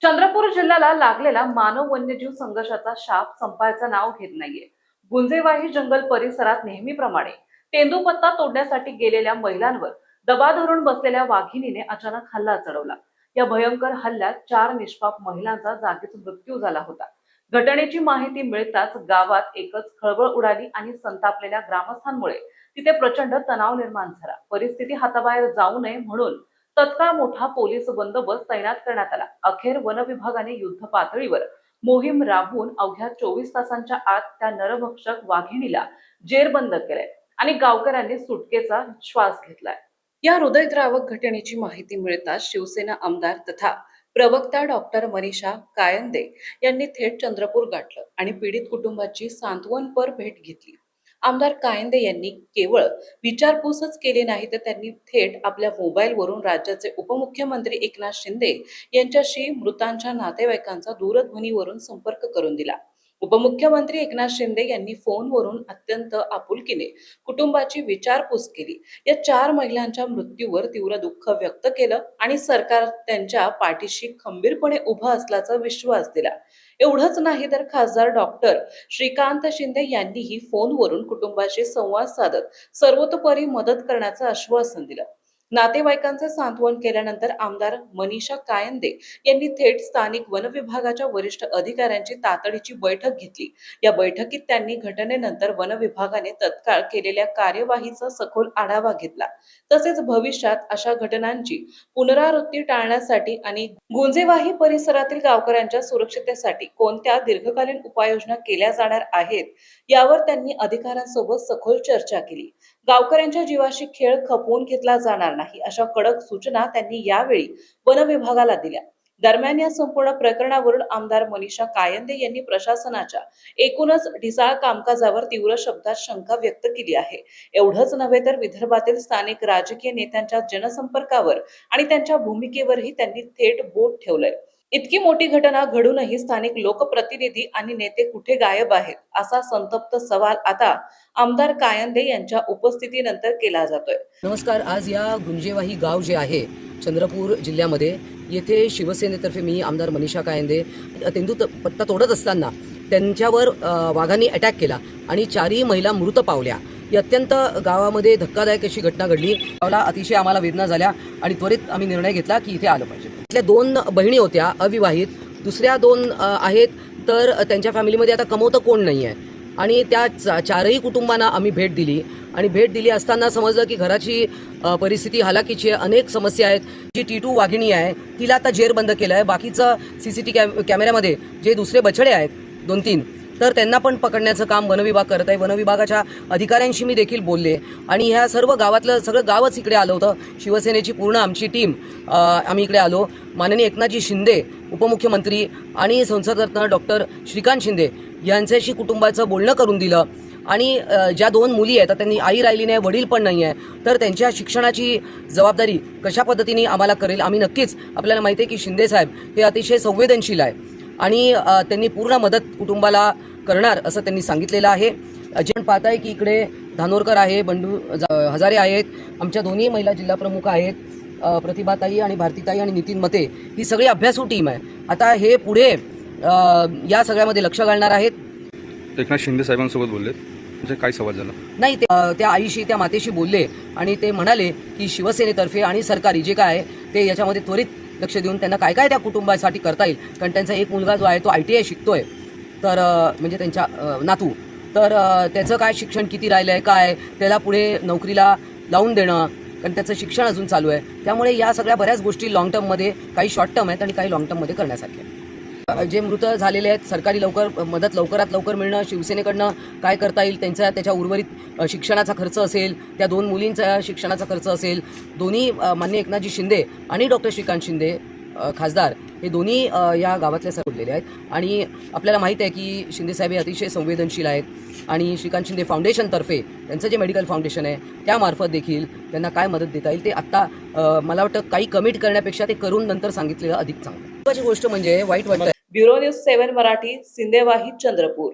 चंद्रपूर जिल्ह्याला लागलेला मानव वन्यजीव संघर्षाचा शाप संपायचं नाव घेत नाहीये। गुंजेवाही जंगल परिसरात नेहमीप्रमाणे तेंदूपत्ता तोडण्यासाठी गेलेल्या महिलांवर दबा धरून बसलेल्या वाघिणीने अचानक हल्ला चढवला। या भयंकर हल्ल्यात 4 निष्पाप महिलांचा जागीच मृत्यू झाला होता। घटनेची माहिती मिळताच गावात एकच खळबळ उडाली आणि संतापलेल्या ग्रामस्थांमुळे तिथे प्रचंड तणाव निर्माण झाला। परिस्थिती हाताबाहेर जाऊ नये म्हणून तत्काळ मोठा पोलीस बंदोबस्त तैनात करण्यात आला। अखेर वन विभागाने युद्ध पातळीवर मोहीम राबवून अवघ्या 24 तासांच्या आत त्या नरभक्षक वाघिणीला जेरबंद केलंय आणि गावकऱ्यांनी सुटकेचा श्वास घेतलाय। या हृदयद्रावक घटनेची माहिती मिळताच शिवसेना आमदार तथा प्रवक्ता डॉक्टर मनीषा कायंदे यांनी थेट चंद्रपूर गाठलं आणि पीडित कुटुंबाची सांत्वनपर भेट घेतली। आमदार कायंदे यांनी केवळ विचारपूसच केली नाही, तर त्यांनी थेट आपल्या मोबाईलवरून राज्याचे उपमुख्यमंत्री एकनाथ शिंदे यांच्याशी मृतांच्या नातेवाईकांचा दूरध्वनीवरून संपर्क करून दिला। उपमुख्यमंत्री एकनाथ शिंदे यांनी फोनवरून अत्यंत आपुलकीने कुटुंबाची विचारपूस केली। या 4 महिलांच्या मृत्यूवर तीव्र दुःख व्यक्त केलं आणि सरकार त्यांच्या पाठीशी खंबीरपणे उभं असल्याचा विश्वास दिला। एवढंच नाही तर खासदार डॉक्टर श्रीकांत शिंदे यांनीही फोनवरून कुटुंबाशी संवाद साधत सर्वतोपरी मदत करण्याचं आश्वासन दिलं। नातेवाईकांचे सांत्वन केल्यानंतर आमदार मनीषा कायंदे यांनी थेट स्थानिक वन विभागाच्या वरिष्ठ अधिकाऱ्यांची तातडीची बैठक घेतली। या बैठकीत त्यांनी घटनेनंतर वन विभागाने तत्काळ केलेल्या कार्यवाहीचा सखोल आढावा घेतला। तसेच भविष्यात अशा घटनांची पुनरावृत्ती टाळण्यासाठी आणि गुंजेवाही परिसरातील गावकऱ्यांच्या सुरक्षिततेसाठी कोणत्या दीर्घकालीन उपाययोजना केल्या जाणार आहेत यावर त्यांनी अधिकाऱ्यांसोबत सखोल चर्चा केली। गावकऱ्यांच्या जीवाशी खेळ खपवून घेतला जाणार नाही अशा कडक सूचना त्यांनी यावेळी वन विभागाला दिल्या। दरम्यान या संपूर्ण प्रकरणावरून आमदार मनीषा कायंदे यांनी प्रशासनाच्या एकूणच ढिसाळ कामकाजावर तीव्र शब्दात शंका व्यक्त केली आहे। एवढंच नव्हे तर विदर्भातील स्थानिक राजकीय नेत्यांच्या जनसंपर्कावर आणि त्यांच्या भूमिकेवरही त्यांनी थेट बोट ठेवलंय। इतकी मोठी घटना घडूनही स्थानिक लोकप्रतिनिधी आणि नेते कुठे गायब आहेत असा संतप्त सवाल आता आमदार कायंदे यांच्या उपस्थितीनंतर केला जातोय। नमस्कार। आज या गुंजेवाही गाव जे आहे चंद्रपूर जिल्ह्यामध्ये, येथे शिवसेनेतर्फे मी आमदार मनीषा कायंदे तेंदूपत्ता तोडत असताना त्यांच्यावर वाघांनी अटॅक केला आणि 4ही महिला मृत पावल्या। ही अत्यंत गावामध्ये धक्कादायक अशी घटना घडली। गावाला अतिशय आम्हाला वेदना झाल्या आणि त्वरित आम्ही निर्णय घेतला की इथे आलं पाहिजे। इथल्या 2 बहिणी होत्या अविवाहित, दुसऱ्या 2 आहेत, तर त्यांच्या फॅमिलीमध्ये आता कमवतं कोण नाही आहे आणि त्या 4ही कुटुंबांना आम्ही भेट दिली आणि भेट दिली असताना समजलं की घराची परिस्थिती हालाकीची आहे, अनेक समस्या आहेत। जी T2 वाघिणी आहे तिला आता जेरबंद केलं आहे। बाकीचं CCTV कॅमेऱ्यामध्ये जे दुसरे बछडे आहेत 2-3, तर त्यांना पण पकडण्याचं काम वन विभाग करत आहे। वन विभागाच्या अधिकाऱ्यांशी मी देखील बोलले आणि ह्या सर्व गावातलं सगळं गावच इकडे आलं होतं। शिवसेनेची पूर्ण आमची टीम आम्ही इकडे आलो। माननीय एकनाथजी शिंदे उपमुख्यमंत्री आणि संसदरत्न डॉक्टर श्रीकांत शिंदे यांच्याशी कुटुंबाचं बोलणं करून दिलं आणि ज्या 2 मुली आहेत त्यांनी आई राहिली नाही, वडील पण नाही आहे, तर त्यांच्या शिक्षणाची जबाबदारी कशा पद्धतीने आम्हाला करेल आम्ही नक्कीच। आपल्याला माहिती आहे की शिंदे साहेब हे अतिशय संवेदनशील आहे आणि त्यांनी पूर्ण मदत कुटुंबाला करणार असं त्यांनी सांगितलेलं आहे। आपण पाहताय की इकडे धानोरकर आहे, बंडू हजारे आहेत, आमच्या दोन्ही महिला जिल्हा प्रमुख आहेत, प्रतिभाताई आणि भारतीताई आणि नितीन मते, ही सगळी अभ्यासू टीम आहे। आता हे पुढे या सगळ्यामध्ये लक्ष घालणार आहेत। एकनाथ शिंदे साहेबांसोबत बोलले, म्हणजे काय संवाद झाला? नाही, त्या आईशी त्या मातेशी बोलले आणि ते म्हणाले की शिवसेनेतर्फे आणि सरकारी जे काय आहे ते याच्यामध्ये त्वरित लक्ष देऊन त्यांना काय काय त्या कुटुंबासाठी करता येईल। कारण त्यांचा एक मुलगा जो आहे तो ITI शिकतोय, तर म्हणजे त्यांच्या नातू, तर त्याचं काय शिक्षण किती राहिलं आहे, काय त्याला पुढे नोकरीला लावून देणं, कारण त्याचं शिक्षण अजून चालू आहे। त्यामुळे या सगळ्या बऱ्याच गोष्टी लॉंग टर्ममध्ये, काही शॉर्ट टर्म आहेत आणि काही लॉंग टर्ममध्ये करण्यासारख्या। जे मृत झालेले आहेत सरकारी मदत लवकरात लवकर मिळणं, शिवसेनेकडनं काय करता येईल, त्याच्या उर्वरित शिक्षणाचा खर्च असेल, त्या 2 मुलींचा शिक्षणाचा खर्च असेल, दोन्ही माननीय एकनाथजी शिंदे आणि डॉक्टर श्रीकांत शिंदे खासदार हे दोन्ही या गावातले जोडलेले आहेत। आणि आपल्याला माहीत आहे की शिंदेसाहेब हे अतिशय संवेदनशील आहेत आणि श्रीकांत शिंदे फाउंडेशनतर्फे त्यांचं जे मेडिकल फाउंडेशन आहे त्यामार्फत देखील त्यांना काय मदत देता येईल ते आत्ता मला वाटतं काही कमिट करण्यापेक्षा ते करून नंतर सांगितलेलं अधिक चांगलं। महत्त्वाची गोष्ट म्हणजे वाईट वाटतं। Bureau news 7 Marathi, Sindewahi, Chandrapur.